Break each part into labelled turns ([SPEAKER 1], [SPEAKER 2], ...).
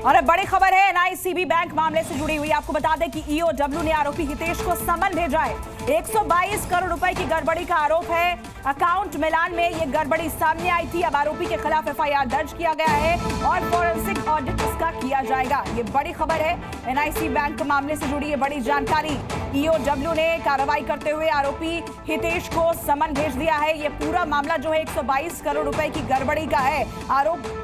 [SPEAKER 1] और अब बड़ी खबर है एनआईसीबी बैंक मामले से जुड़ी हुई। आपको बता दें कि ईओडब्ल्यू ने आरोपी हितेश को समन भेजा है। 122 करोड़ रुपए की गड़बड़ी का आरोप है। अकाउंट मिलान में ये गड़बड़ी सामने आई थी। अब आरोपी के खिलाफ एफआईआर दर्ज किया गया है और फोरेंसिक ऑडिट इसका किया जाएगा। ये बड़ी खबर है एनआईसी बैंक मामले से जुड़ी ये बड़ी जानकारी। ईओडब्ल्यू ने कार्रवाई करते हुए आरोपी हितेश को समन भेज दिया है। ये पूरा मामला जो है 122 करोड़ रुपए की गड़बड़ी का है। आरोप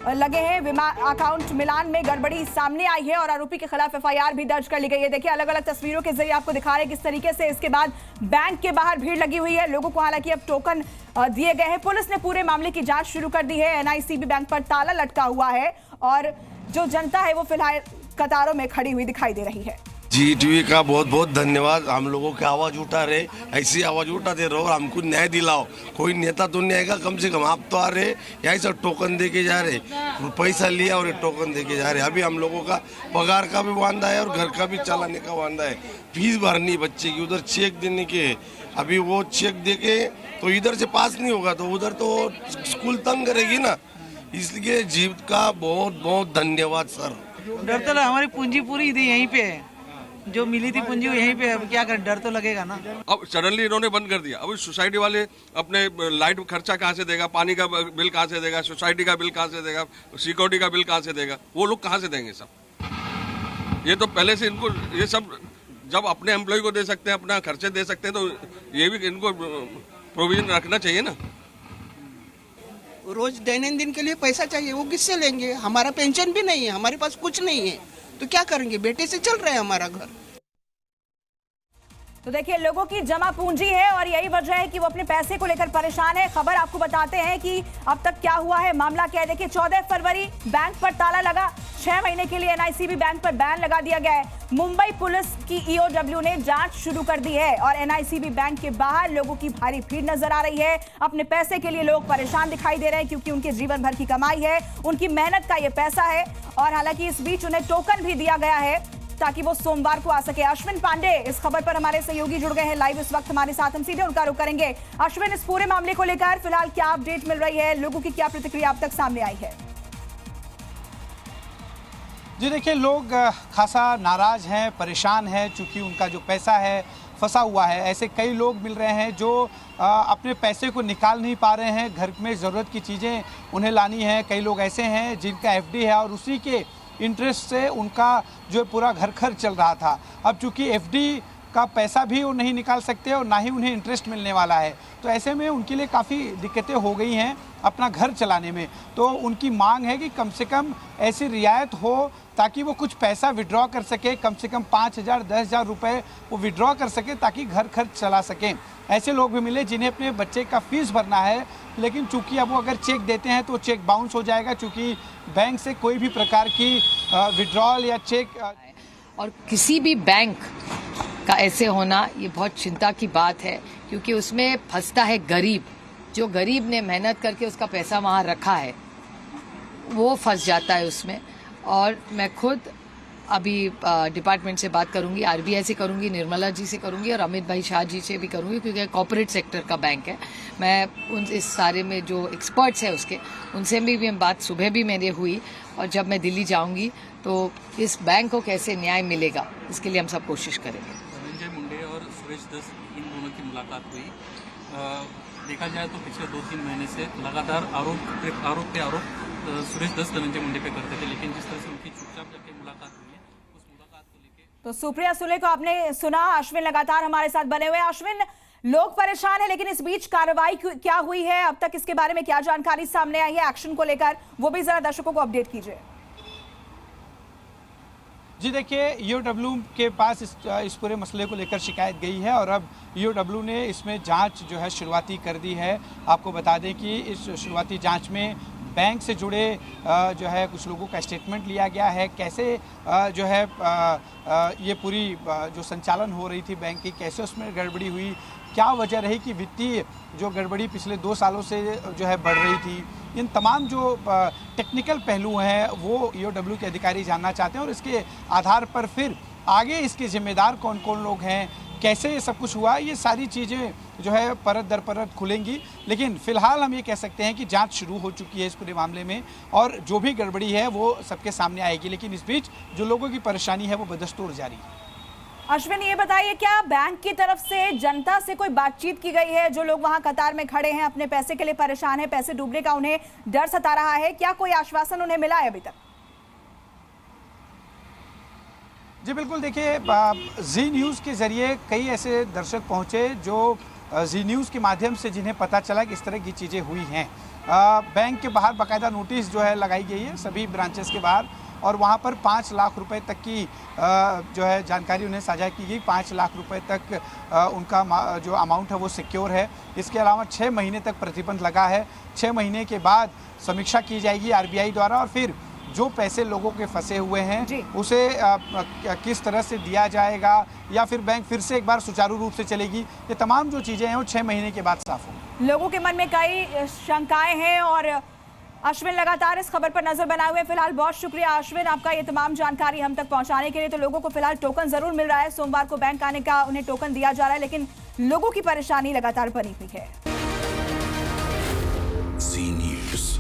[SPEAKER 1] लगे हैं। अकाउंट मिलान में गड़बड़ी सामने आई है और आरोपी के खिलाफ एफआईआर भी दर्ज कर ली गई है। देखिए अलग अलग तस्वीरों के जरिए आपको दिखा रहे हैं किस तरीके से इसके बाद बैंक के बाहर भीड़ लगी हुई है। लोगों को हालांकि अब टोकन दिए गए हैं। पुलिस ने पूरे मामले की जांच शुरू कर दी है। एनआईसीबी बैंक पर ताला लटका हुआ है और जो जनता है वो फिलहाल कतारों में खड़ी हुई दिखाई दे रही है।
[SPEAKER 2] जी टीवी का बहुत बहुत धन्यवाद। हम लोगों की आवाज़ उठा रहे, ऐसी आवाज़ उठाते रहो और हमको न्याय दिलाओ। कोई नेता तो नहीं आएगा, कम से कम आप तो आ रहे, यही सब टोकन दे के जा रहे, पैसा लिया और टोकन दे के जा रहे। अभी हम लोगों का पगार का भी वांदा है और घर का भी चलाने का वांदा है। फीस भरनी बच्चे की, उधर चेक देने के, अभी वो चेक दे के तो इधर से पास नहीं होगा तो उधर तो स्कूल तंग करेगी ना। इसलिए जीव का बहुत बहुत धन्यवाद सर।
[SPEAKER 3] डर तो हमारी पूंजी पूरी यहीं पे है, जो मिली थी पूंजी यहीं पे। अब क्या करें, डर तो लगेगा ना।
[SPEAKER 4] अब सडनली इन्होंने बंद कर दिया। अब सोसाइटी वाले अपने लाइट खर्चा कहाँ से देगा, पानी का बिल कहाँ से देगा, सोसाइटी का बिल कहाँ से देगा, सिक्योरिटी का बिल कहाँ से देगा, वो लोग कहाँ से देंगे सब। ये तो पहले से इनको ये सब जब अपने एम्प्लॉय को दे सकते हैं, अपना खर्चे दे सकते हैं, तो ये भी इनको प्रोविजन रखना चाहिए ना।
[SPEAKER 5] रोज दैनंदिन के लिए पैसा चाहिए, वो किससे लेंगे? हमारा पेंशन भी नहीं है, हमारे पास कुछ नहीं है, तो क्या करेंगे? बेटे से चल रहा है हमारा घर।
[SPEAKER 1] तो देखिए लोगों की जमा पूंजी है और यही वजह है कि वो अपने पैसे को लेकर परेशान है। खबर आपको बताते हैं कि अब तक क्या हुआ है, मामला क्या है। देखिए 14 फरवरी बैंक पर ताला लगा। 6 महीने के लिए एनआईसीबी बैंक पर बैन लगा दिया गया है। मुंबई पुलिस की ईओडब्ल्यू ने जांच शुरू कर दी है और एनआईसीबी बैंक के बाहर लोगों की भारी भीड़ नजर आ रही है। अपने पैसे के लिए लोग परेशान दिखाई दे रहे हैं क्योंकि उनके जीवन भर की कमाई है, उनकी मेहनत का ये पैसा है और हालांकि इस बीच उन्हें टोकन भी दिया गया है ताकि वो सोमवार को आ सके। अश्विन पांडे इस खबर पर हमारे सहयोगी जुड़ गए हैं लाइव इस वक्त हमारे साथ। हम सीधे उनका रुख करेंगे। अश्विन, इस पूरे मामले को लेकर फिलहाल क्या अपडेट मिल रही है, लोगों की क्या प्रतिक्रिया अब तक सामने आई है?
[SPEAKER 6] जी देखिए, लोग खासा नाराज हैं, परेशान हैं, चूंकि उनका जो पैसा है फंसा हुआ है। ऐसे कई लोग मिल रहे हैं जो अपने पैसे को निकाल नहीं पा रहे हैं, घर में ज़रूरत की चीज़ें उन्हें लानी है। कई लोग ऐसे हैं जिनका एफडी है और उसी के इंटरेस्ट से उनका जो पूरा घर खर्च चल रहा था। अब चूंकि एफडी का पैसा भी वो नहीं निकाल सकते और ना ही उन्हें इंटरेस्ट मिलने वाला है, तो ऐसे में उनके लिए काफ़ी दिक्कतें हो गई हैं अपना घर चलाने में। तो उनकी मांग है कि कम से कम ऐसी रियायत हो ताकि वो कुछ पैसा विड्रॉ कर सके, कम से कम 5,000 10,000 रुपये वो विड्रॉ कर सके ताकि घर खर्च चला सकें। ऐसे लोग भी मिले जिन्हें अपने बच्चे का फीस भरना है, लेकिन चूंकि अब वो अगर चेक देते हैं तो चेक बाउंस हो जाएगा, चूंकि बैंक से कोई भी प्रकार की विड्रॉल या चेक
[SPEAKER 7] और किसी भी बैंक का ऐसे होना ये बहुत चिंता की बात है, क्योंकि उसमें फंसता है गरीब। जो गरीब ने मेहनत करके उसका पैसा वहाँ रखा है वो फंस जाता है उसमें। और मैं खुद अभी डिपार्टमेंट से बात करूंगी, आरबीआई से करूंगी, निर्मला जी से करूंगी और अमित भाई शाह जी से भी करूंगी, क्योंकि कॉर्पोरेट सेक्टर का बैंक है। मैं उन इस सारे में जो एक्सपर्ट्स हैं उसके उनसे भी बात सुबह भी मेरे हुई और जब मैं दिल्ली जाऊंगी तो इस बैंक को कैसे न्याय मिलेगा इसके लिए हम सब कोशिश करेंगे।
[SPEAKER 8] धनंजय मुंडे और सुरेश दस इन दोनों की मुलाकात हुई। देखा जाए तो पिछले 2-3 महीने से लगातार आरोप पे आरोप सुरेश दस धनंजय मुंडे पे करते थे, लेकिन जिस तरह से उनकी चुपचाप जाके मुलाकात हुई है, उस मुलाकात को लेके
[SPEAKER 1] तो सुप्रिया सुले को आपने सुना। अश्विन लगातार हमारे साथ बने हुए हैं। अश्विन, लोग परेशान है लेकिन इस बीच कार्रवाई क्या हुई है अब तक, इसके बारे में क्या जानकारी सामने आई है एक्शन को लेकर, वो भी जरा दर्शकों को अपडेट कीजिए।
[SPEAKER 6] जी देखिए, ईओडब्ल्यू के पास इस पूरे मसले को लेकर शिकायत गई है और अब ईओडब्ल्यू ने इसमें जांच जो है शुरुआती कर दी है। आपको बता दें कि इस शुरुआती जांच में बैंक से जुड़े जो है कुछ लोगों का स्टेटमेंट लिया गया है, कैसे जो है ये पूरी जो संचालन हो रही थी बैंक की, कैसे उसमें गड़बड़ी हुई, क्या वजह रही कि वित्तीय जो गड़बड़ी पिछले 2 सालों से जो है बढ़ रही थी। इन तमाम जो टेक्निकल पहलू हैं वो ईओडब्ल्यू के अधिकारी जानना चाहते हैं और इसके आधार पर फिर आगे इसके जिम्मेदार कौन कौन लोग हैं, कैसे ये सब कुछ हुआ, ये सारी चीज़ें जो है परत दर परत खुलेंगी। लेकिन फिलहाल हम ये कह सकते हैं कि जांच शुरू हो चुकी है इस पूरे मामले में और जो भी गड़बड़ी है वो सबके सामने आएगी। लेकिन इस बीच जो लोगों की परेशानी है वो बदस्तूर जारी है।
[SPEAKER 1] अश्विन, ये बताइए, क्या बैंक की तरफ से जनता से कोई बातचीत की गई है? जो लोग वहां कतार में खड़े हैं, अपने पैसे के लिए परेशान है, पैसे डूबने का उन्हें डर सता रहा है, क्या कोई आश्वासन उन्हें मिला है अभी तक?
[SPEAKER 6] जी बिल्कुल, देखिए जी न्यूज़ के ज़रिए कई ऐसे दर्शक पहुंचे जो जी न्यूज़ के माध्यम से जिन्हें पता चला कि इस तरह की चीज़ें हुई हैं। बैंक के बाहर बाकायदा नोटिस जो है लगाई गई है सभी ब्रांचेस के बाहर और वहाँ पर 5 लाख रुपए तक की जो है जानकारी उन्हें साझा की गई। 5 लाख रुपए तक उनका जो अमाउंट है वो सिक्योर है। इसके अलावा 6 महीने तक प्रतिबंध लगा है। 6 महीने के बाद समीक्षा की जाएगी आरबीआई द्वारा और फिर जो पैसे लोगों के फंसे हुए हैं उसे किस तरह से दिया जाएगा या फिर बैंक फिर से एक बार सुचारू रूप से चलेगी, ये तमाम जो चीज़ें हैं वो 6 महीने के बाद साफ होंगी।
[SPEAKER 1] लोगों के मन में कई शंकाएं हैं और अश्विन लगातार इस खबर पर नजर बनाए हुए। फिलहाल बहुत शुक्रिया अश्विन, आपका ये तमाम जानकारी हम तक पहुंचाने के लिए। तो लोगों को फिलहाल टोकन जरूर मिल रहा है, सोमवार को बैंक आने का उन्हें टोकन दिया जा रहा है, लेकिन लोगों की परेशानी लगातार बनी हुई है।
[SPEAKER 9] जी न्यूज़।